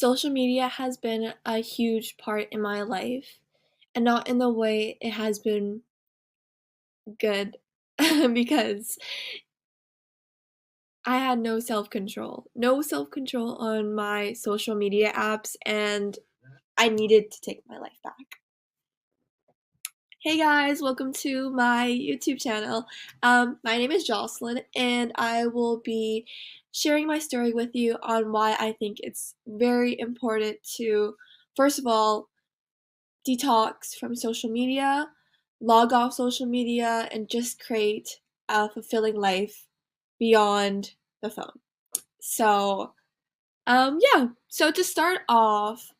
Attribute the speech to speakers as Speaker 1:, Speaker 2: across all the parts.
Speaker 1: Social media has been a huge part in my life, and not in the way it has been good, because I had no self-control. No self-control on my social media apps, and I needed to take my life back. Hey guys, welcome to my YouTube channel. My name is Jocelyn, and I will be sharing my story with you on why I think it's very important to, first of all, detox from social media, log off social media, and just create a fulfilling life beyond the phone. So, yeah. So to start off,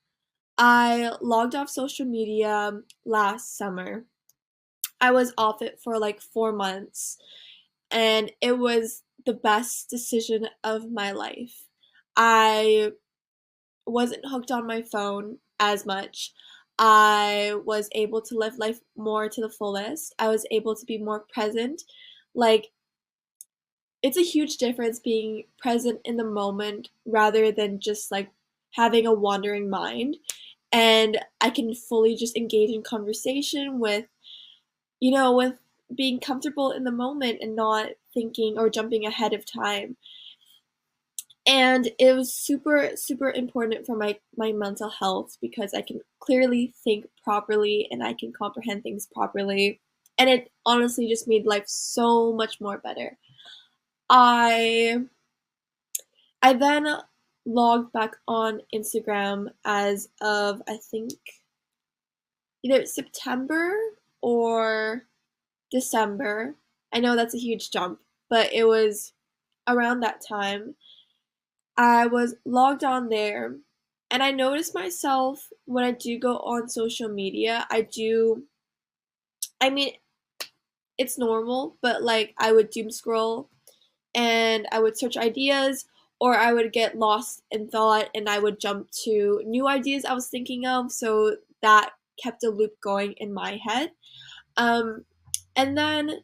Speaker 1: I logged off social media last summer. I was off it for like 4 months, and it was the best decision of my life. I wasn't hooked on my phone as much. I was able to live life more to the fullest. I was able to be more present. Like, it's a huge difference being present in the moment rather than just like having a wandering mind. And I can fully just engage in conversation with being comfortable in the moment and not thinking or jumping ahead of time. And it was super super important for my mental health because I can clearly think properly and I can comprehend things properly, and it honestly just made life so much more better. I i then logged back on Instagram as of, I think, either September or December. I know that's a huge jump, but it was around that time. I was logged on there, and I noticed myself when I do go on social media, I mean, it's normal, but like I would doom scroll and I would search ideas, or I would get lost in thought and I would jump to new ideas I was thinking of, so that kept a loop going in my head. Um, and then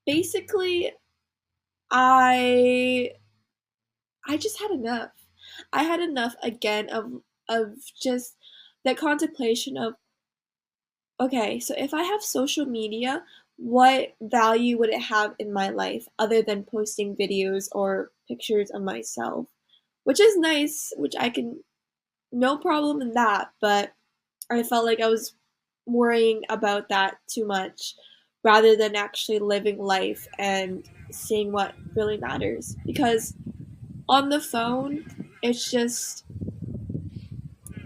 Speaker 1: basically, I I just had enough. I had enough again of just that contemplation of, okay, so if I have social media, what value would it have in my life other than posting videos or pictures of myself? Which is nice, which I can, no problem in that, but I felt like I was worrying about that too much rather than actually living life and seeing what really matters. Because on the phone, it's just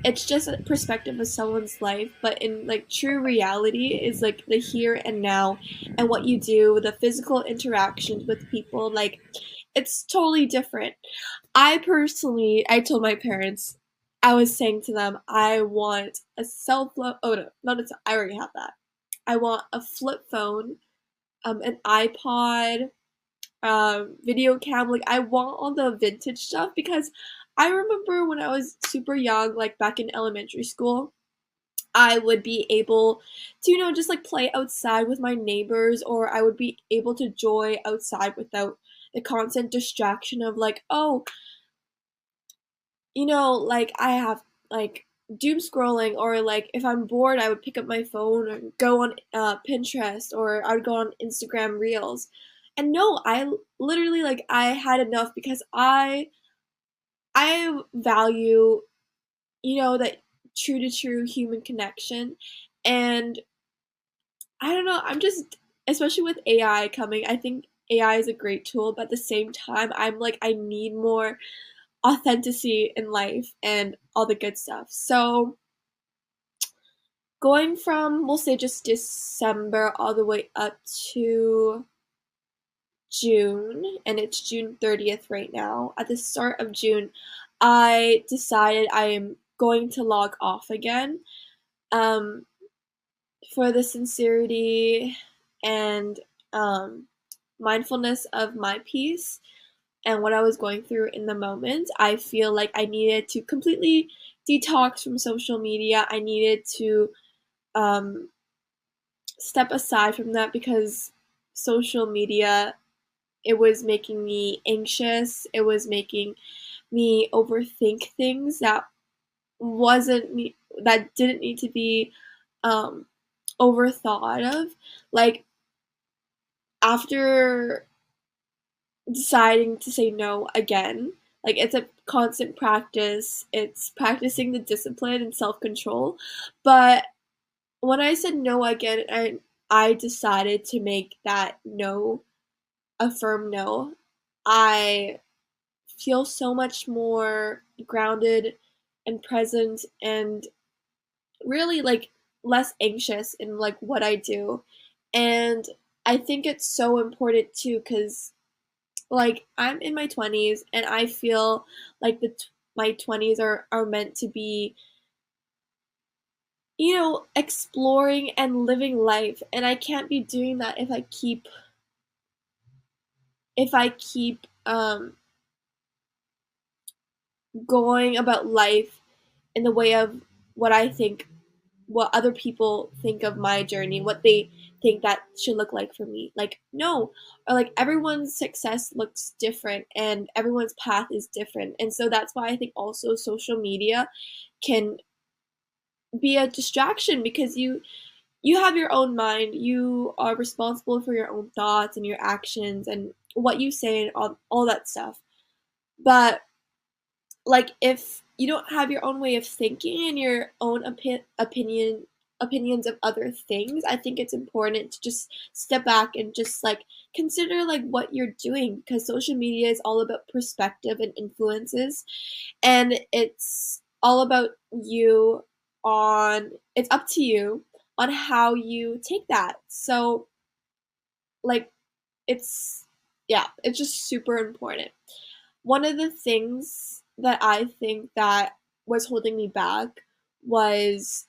Speaker 1: it's just a perspective of someone's life, but in like true reality is like the here and now, and what you do, the physical interactions with people, like it's totally different. I told my parents, I was saying to them, I want a cell phone. Oh no, not a I already have that. I want a flip phone, an iPod, video cam. Like, I want all the vintage stuff because I remember when I was super young, like back in elementary school, I would be able to, just like play outside with my neighbors, or I would be able to enjoy outside without the constant distraction of like, oh, like I have like doom scrolling, or like if I'm bored, I would pick up my phone or go on Pinterest, or I would go on Instagram Reels. And no, I literally, like, I had enough because I value, that true to true human connection. And I don't know, I'm just, especially with AI coming, I think AI is a great tool, but at the same time, I'm like, I need more authenticity in life and all the good stuff. So going from, we'll say, just December all the way up to June, and it's June 30th right now. At the start of June, I decided I am going to log off again, um, for the sincerity and mindfulness of my peace and what I was going through in the moment. I feel like I needed to completely detox from social media. I needed to um, step aside from that because social media, it was making me anxious. It was making me overthink things wasn't ne- that didn't need to be um overthought of. Like after deciding to say no again, like it's a constant practice. It's practicing the discipline and self-control. But when I said no again, I decided to make that no a firm no. I feel so much more grounded and present and really like less anxious in like what I do. And I think it's so important too cuz like I'm in my 20s and I feel like my 20s are meant to be, exploring and living life, and I can't be doing that if I keep going about life in the way of what I think, what other people think of my journey, what they think that should look like for me. Like, no, or like everyone's success looks different and everyone's path is different. And so that's why I think also social media can be a distraction because you have your own mind. You are responsible for your own thoughts and your actions and what you say and all that stuff. But like if you don't have your own way of thinking and your own opinions of other things, I think it's important to just step back and just like consider like what you're doing because social media is all about perspective and influences, and it's all about you on it's up to you on how you take that. So like it's yeah, it's just super important. One of the things that I think that was holding me back was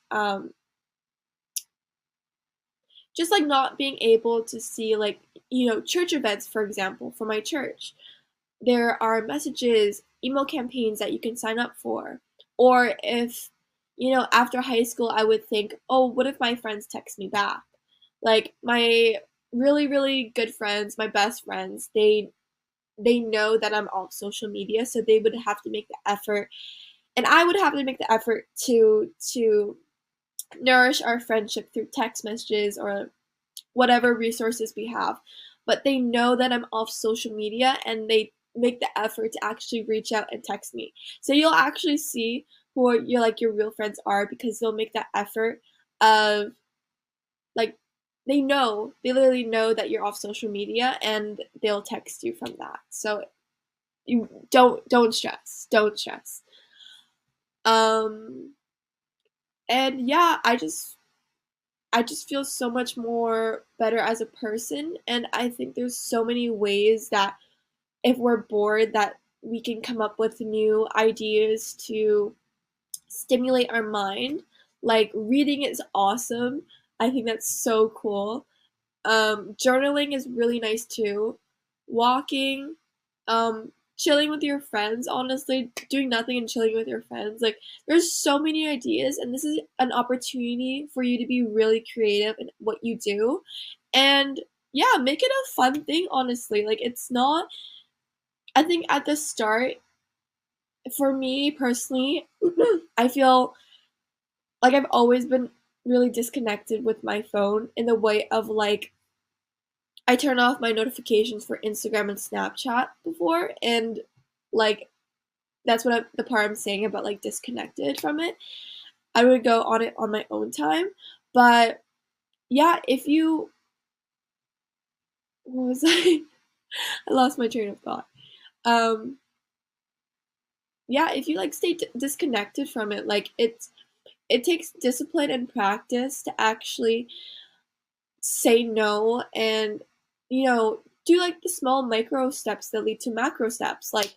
Speaker 1: just like not being able to see like church events, for example, for my church. There are messages, email campaigns that you can sign up for. Or if, after high school, I would think, oh, what if my friends text me back? Like my really, really good friends, my best friends, they know that I'm off social media, so they would have to make the effort, and I would have to make the effort to nourish our friendship through text messages or whatever resources we have. But they know that I'm off social media and they make the effort to actually reach out and text me. So you'll actually see who your real friends are because they'll make that effort of like they literally know that you're off social media and they'll text you from that. So you don't stress. Don't stress. Um and yeah, I just feel so much more better as a person, and I think there's so many ways that if we're bored that we can come up with new ideas to stimulate our mind. Like reading is awesome. I think that's so cool. Journaling is really nice too. Walking, chilling with your friends, honestly, doing nothing and chilling with your friends. Like, there's so many ideas, and this is an opportunity for you to be really creative in what you do. And yeah, make it a fun thing, honestly. Like, it's not, I think at the start, for me personally, I feel like I've always been really disconnected with my phone in the way of like, I turn off my notifications for Instagram and Snapchat before, and like that's the part I'm saying about like disconnected from it. I would go on it on my own time, but yeah, if you what was I? I lost my train of thought. Um, yeah, if you like stay disconnected from it, like it takes discipline and practice to actually say no and do like the small micro steps that lead to macro steps. Like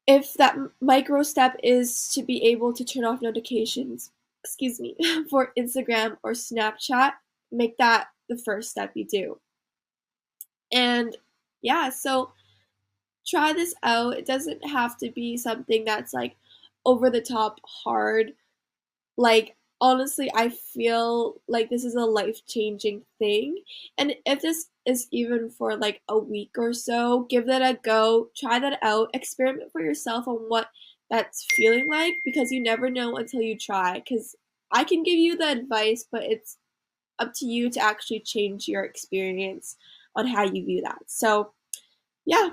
Speaker 1: if that micro step is to be able to turn off notifications, excuse me, for Instagram or Snapchat, make that the first step you do. And yeah, so try this out. It doesn't have to be something that's like over the top hard. Like honestly, I feel like this is a life-changing thing. And if this is even for like a week or so, give that a go, try that out, experiment for yourself on what that's feeling like because you never know until you try. Because I can give you the advice, but it's up to you to actually change your experience on how you view that. So, yeah.